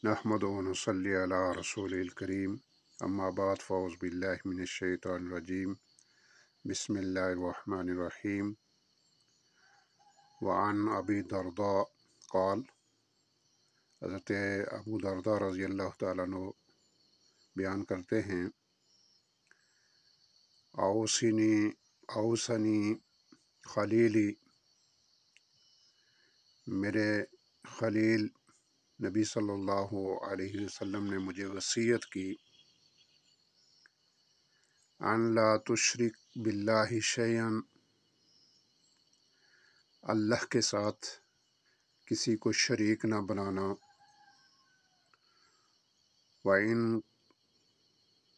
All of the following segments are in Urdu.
نحمد و نصلی علی رسول الکریم اما بعد فاعوذ باللہ من الشیطان الرجیم بسم اللہ الرحمن الرحیم وعن ابی درداء قال حضرت ابو درداء رضی اللہ تعالیٰ عنہ بیان کرتے ہیں اوصنی خلیلی میرے خلیل نبی صلی اللہ علیہ وسلم نے مجھے وصیت کی ان لا تشرک باللہ شیئا اللہ کے ساتھ کسی کو شریک نہ بنانا وَإِن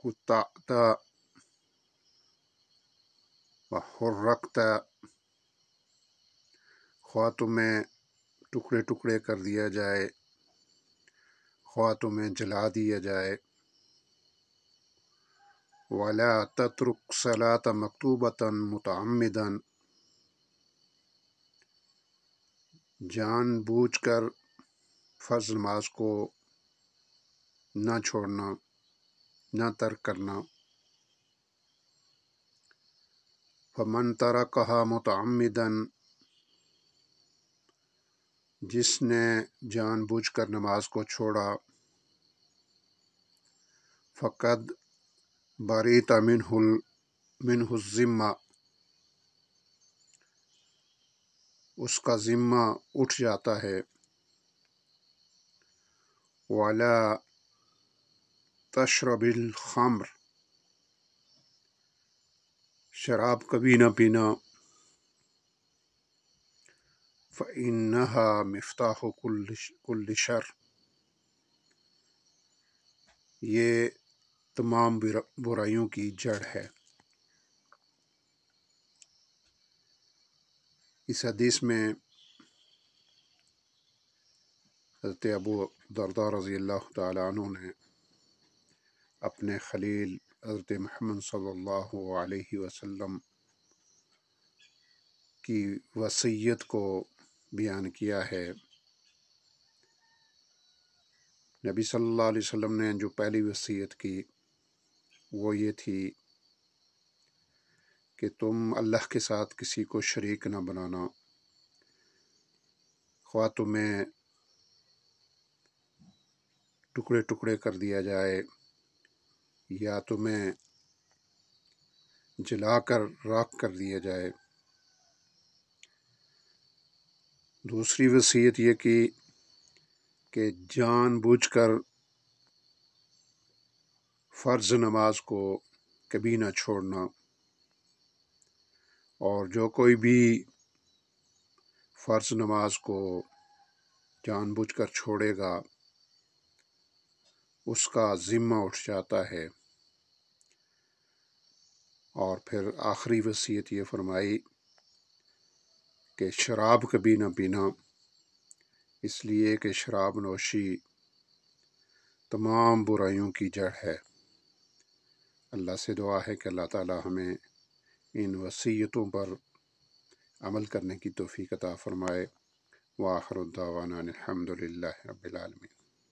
قُطَعْتَ وَحُرَّقْتَ خواہ تمہیں ٹکڑے ٹکڑے کر دیا جائے خواہ تمہیں جلا دیا جائے وَلَا تَتْرُكْ صَلَاةَ مَكْتُوبَةً مُتَعَمِّدًا جان بوجھ کر فرض نماز کو نہ چھوڑنا نہ ترک کرنا فَمَن تَرَكَهَا مُتَعَمِّدًا جس نے جان بوجھ کر نماز کو چھوڑا فَقَدْ بَرِئَ مِنْهُ الذِّمَّةُ اس کا ذمہ اٹھ جاتا ہے وَلَا تَشْرَبِ الْخَمْرَ شراب کبھی نہ پینا فَإِنَّهَا مِفْتَاحُ كُلِّ شَرٍ یہ تمام برائیوں کی جڑ ہے۔ اس حدیث میں حضرت ابو درداء رضی اللہ تعالیٰ عنہ نے اپنے خلیل حضرت محمد صلی اللہ علیہ وسلم کی وصیت کو بیان کیا ہے۔ نبی صلی اللہ علیہ وسلم نے جو پہلی وصیت کی وہ یہ تھی کہ تم اللہ کے ساتھ کسی کو شریک نہ بنانا خواہ تمہیں ٹکڑے ٹکڑے کر دیا جائے یا تمہیں جلا کر راکھ کر دیا جائے۔ دوسری وصیت یہ کی کہ جان بوجھ کر فرض نماز کو کبھی نہ چھوڑنا اور جو کوئی بھی فرض نماز کو جان بوجھ کر چھوڑے گا اس کا ذمہ اٹھ جاتا ہے۔ اور پھر آخری وصیت یہ فرمائی کہ شراب کبھی نہ پینا اس لیے کہ شراب نوشی تمام برائیوں کی جڑ ہے۔ اللہ سے دعا ہے کہ اللہ تعالی ہمیں ان وصیتوں پر عمل کرنے کی توفیق عطا فرمائے۔ وآخر دعوانا الحمد للہ رب العالمین۔